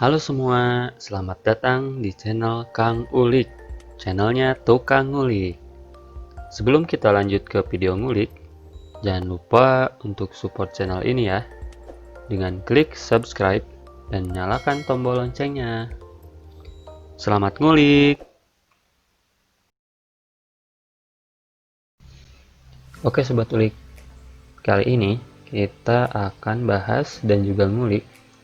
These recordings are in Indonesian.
Halo semua, selamat datang di channel Kang Ulik, channelnya Tukang Ngulik. Sebelum kita lanjut ke video ngulik, jangan lupa untuk support channel ini ya, dengan klik subscribe dan nyalakan tombol loncengnya. Selamat ngulik! Oke Sobat Ulik, kali ini kita akan bahas dan juga ngulik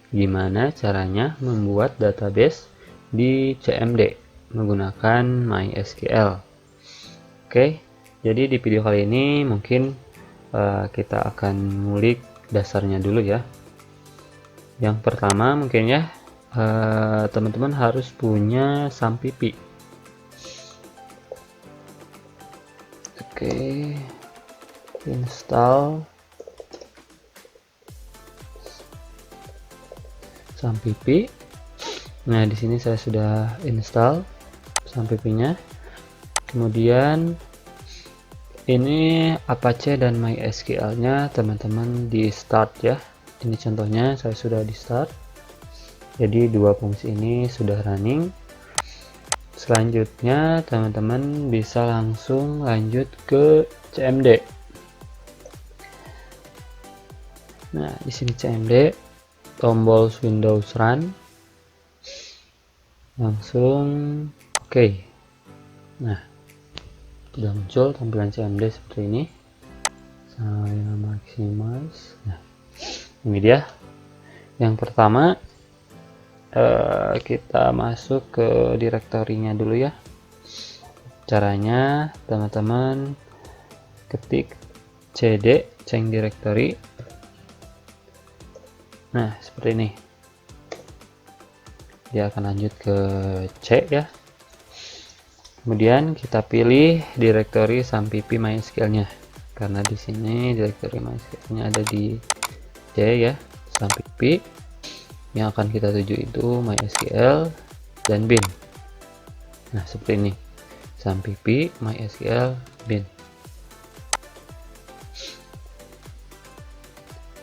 gimana caranya membuat database di CMD menggunakan MySQL. Oke, jadi di video kali ini mungkin kita akan ngulik dasarnya dulu ya. Yang pertama mungkin ya, teman-teman harus punya SAMPP. Oke, install SAMPP. Nah, di sini saya sudah install SAMPP-nya. Kemudian ini Apache dan MySQL-nya teman-teman di start ya. Ini contohnya saya sudah di start. Jadi dua fungsi ini sudah running. Selanjutnya teman-teman bisa langsung lanjut ke CMD. Nah, di sini CMD, tombol Windows Run. Langsung oke. Nah, sudah muncul tampilan CMD seperti ini. Saya maximize. Nah, ini dia. Yang pertama kita masuk ke direktorinya dulu ya. Caranya teman-teman ketik cd change directory. Nah, seperti ini. Dia akan lanjut ke C ya. Kemudian kita pilih direktori SAMPP MySQL-nya. Karena di sini direktori MySQL-nya ada di C ya, SAMPP. Yang akan kita tuju itu MySQL dan bin. Nah, seperti ini. SAMPP, MySQL, bin.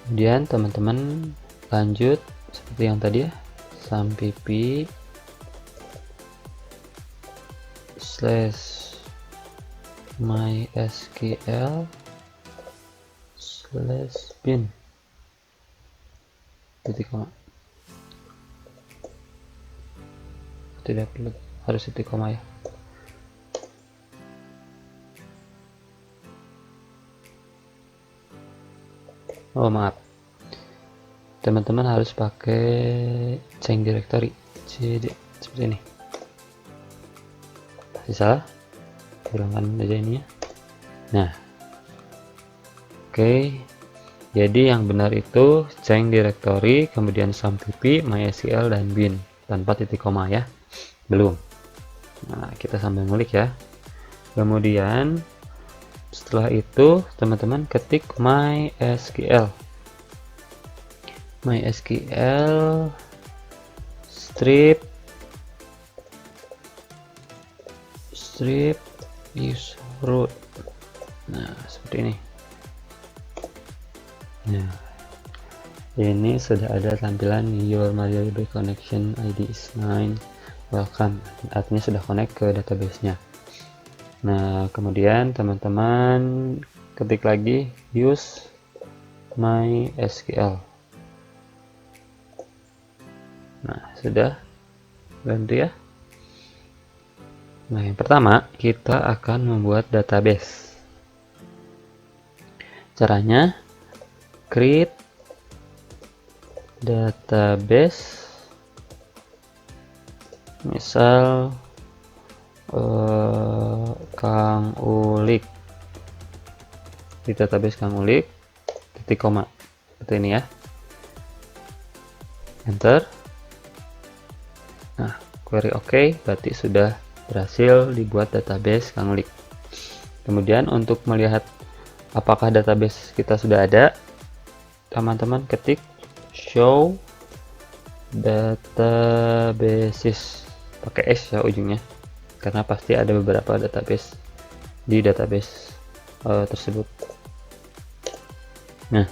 Kemudian teman-teman lanjut seperti yang tadi ya. SAMPP / MySQL / bin titik koma. Tidak perlu harus titik koma ya. Oh maaf, teman-teman harus pakai change directory cd seperti ini. Masih salah, hilangkan aja ini ya. Nah, oke, jadi yang benar itu change directory kemudian SAMPP, MySQL dan bin tanpa titik koma ya. Belum. Nah, kita sambil ngulik ya. Kemudian setelah itu teman-teman ketik MySQL strip use root. Nah, seperti ini. Nah, ini sudah ada tampilan your MariaDB connection ID is 9. Welcome, artinya sudah connect ke database-nya. Nah, kemudian teman-teman ketik lagi use MySQL. Nah, sudah bantu ya. Nah, yang pertama kita akan membuat database. Caranya create database, misal Kang Ulik, di database Kang Ulik titik koma seperti ini ya. Enter. Nah, query OK, berarti sudah berhasil dibuat database Kang Ulik. Kemudian untuk melihat apakah database kita sudah ada, teman-teman ketik show databases pakai S ya ujungnya, karena pasti ada beberapa database di database tersebut. Nah,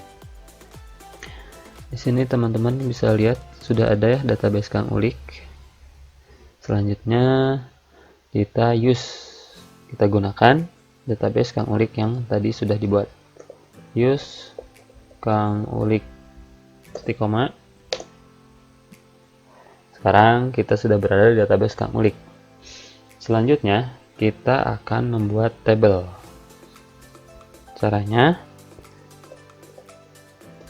di sini teman-teman bisa lihat sudah ada ya database Kang Ulik. Selanjutnya kita gunakan database Kang Ulik yang tadi sudah dibuat. Use Kang Ulik titik koma. Sekarang kita sudah berada di database Kang Ulik. Selanjutnya kita akan membuat tabel. Caranya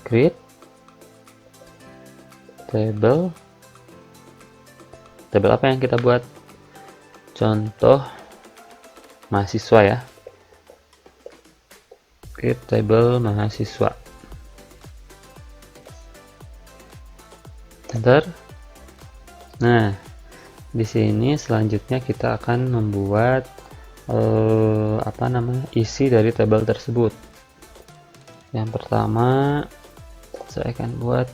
create tabel. Tabel apa yang kita buat? Contoh mahasiswa ya. Create tabel mahasiswa. Enter. Nah, di sini selanjutnya kita akan membuat isi dari tabel tersebut. Yang pertama saya akan buat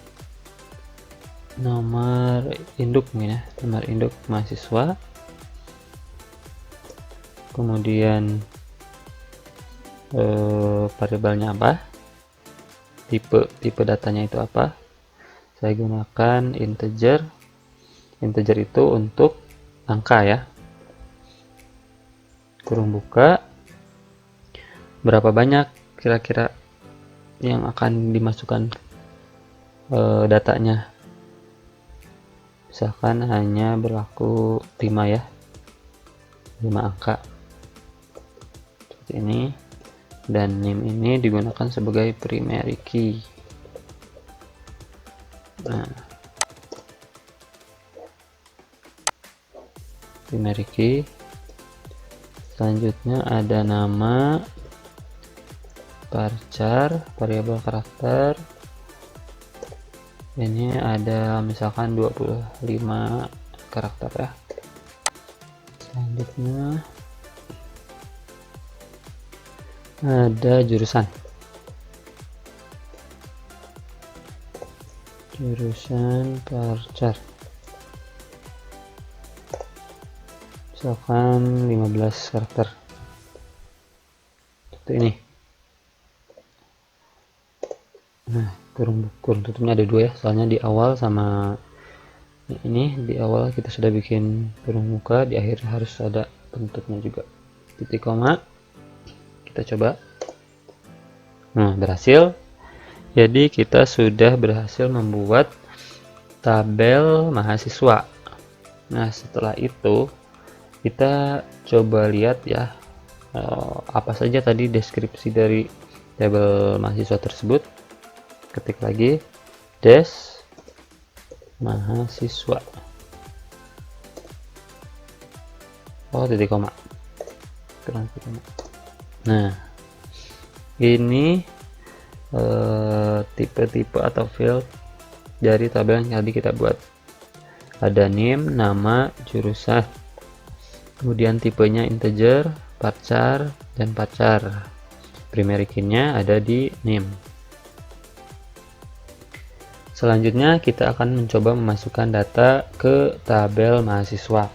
nomor induk ya, nomor induk mahasiswa. Kemudian variabelnya apa, tipe datanya itu apa. Saya gunakan integer itu untuk angka ya, kurung buka, berapa banyak kira-kira yang akan dimasukkan datanya. Misalkan hanya berlaku 5 ya, 5 angka seperti ini, dan name ini digunakan sebagai primary key. Nah, primary key. Selanjutnya ada nama, varchar, variabel karakter. Ini ada misalkan 25 karakter ya. Selanjutnya ada jurusan varchar, misalkan 15 karakter seperti ini. Nah, kurung tutupnya ada 2 ya, soalnya di awal sama ini, di awal kita sudah bikin kurung muka, di akhir harus ada penutupnya juga. Titik koma, kita coba. Nah, berhasil. Jadi kita sudah berhasil membuat tabel mahasiswa. Nah, setelah itu kita coba lihat ya, apa saja tadi deskripsi dari tabel mahasiswa tersebut. Ketik lagi des mahasiswa, titik koma. Nah, ini tipe-tipe atau field dari tabel yang tadi kita buat. Ada name, nama, jurusan, kemudian tipenya integer, varchar, dan varchar. Primary key-nya ada di name. Selanjutnya kita akan mencoba memasukkan data ke tabel mahasiswa.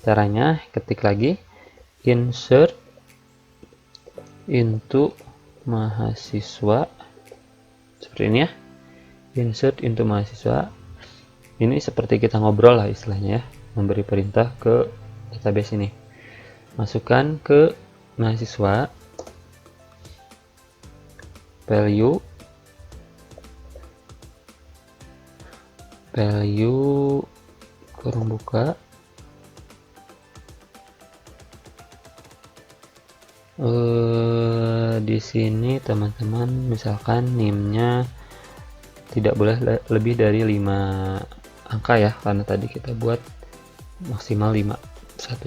Caranya ketik lagi insert into mahasiswa, seperti ini ya. Insert into mahasiswa. Ini seperti kita ngobrol lah istilahnya ya, memberi perintah ke database ini. Masukkan ke mahasiswa value kurung buka di sini teman-teman, misalkan name-nya tidak boleh lebih dari 5 angka ya, karena tadi kita buat maksimal 5, 1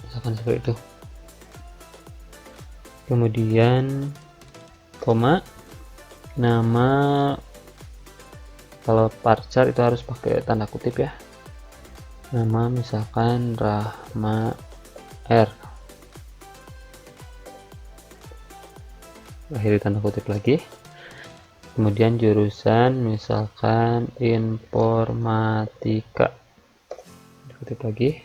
misalkan seperti itu. Kemudian koma, nama, kalau varchar itu harus pakai tanda kutip ya. Nama misalkan Rahma R, akhiri tanda kutip lagi. Kemudian jurusan misalkan informatika, kutip lagi,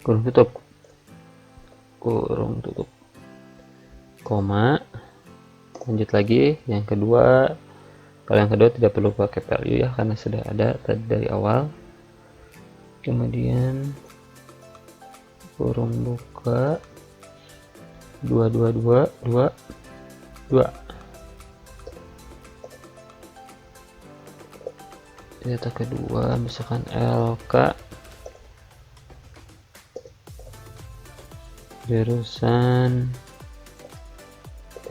kurung tutup, koma. Lanjut lagi yang kedua, Kalau yang kedua tidak perlu pakai value ya, karena sudah ada tadi dari awal. Kemudian kurung buka 22222. Data kedua misalkan LK jurusan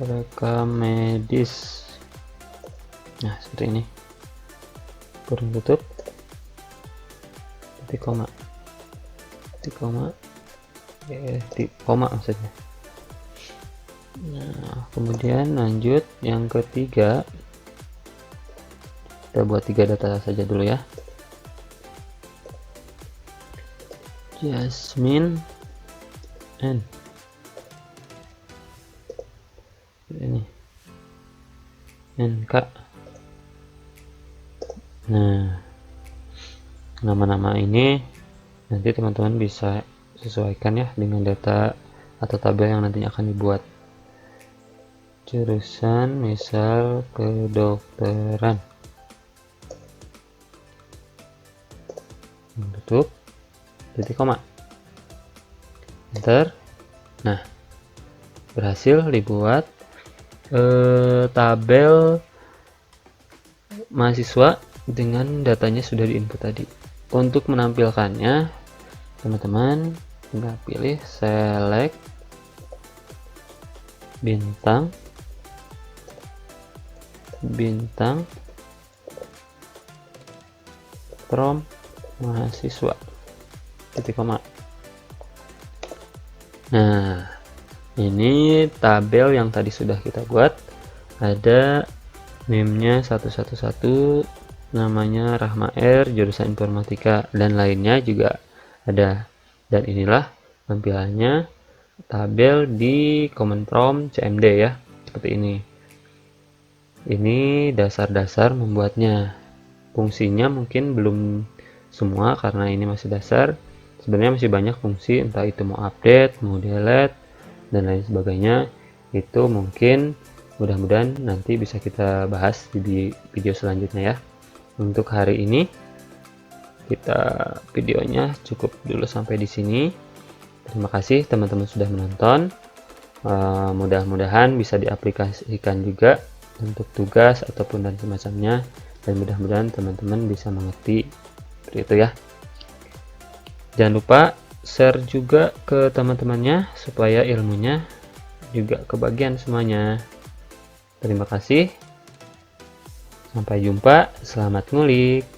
rekam medis. Nah, seperti ini. Kurung tutup. Titik koma. Titik koma maksudnya. Nah, kemudian lanjut yang ketiga. Kita buat 3 data saja dulu ya. Jasmine N. Ini NK. Nah, nama-nama ini nanti teman-teman bisa sesuaikan ya dengan data atau tabel yang nantinya akan dibuat. Jurusan misal kedokteran. Tutup. Titik koma. Enter. Nah, berhasil dibuat tabel mahasiswa dengan datanya sudah diinput tadi. Untuk menampilkannya, teman-teman tinggal pilih select bintang from mahasiswa titik koma. Nah, ini tabel yang tadi sudah kita buat. Ada NIM-nya 111, namanya Rahma R, jurusan informatika, dan lainnya juga ada. Dan inilah tampilannya tabel di Command Prompt CMD ya, seperti ini. Ini dasar-dasar membuatnya. Fungsinya mungkin belum semua karena ini masih dasar. Sebenarnya masih banyak fungsi, entah itu mau update, mau delete, dan lain sebagainya. Itu mungkin mudah-mudahan nanti bisa kita bahas di video selanjutnya ya. Untuk hari ini videonya cukup dulu sampai di sini. Terima kasih teman-teman sudah menonton. Mudah-mudahan bisa diaplikasikan juga untuk tugas ataupun dan semacamnya, dan mudah-mudahan teman-teman bisa mengerti seperti itu ya. Jangan lupa share juga ke teman-temannya supaya ilmunya juga kebagian semuanya. Terima kasih. Sampai jumpa. Selamat ngulik.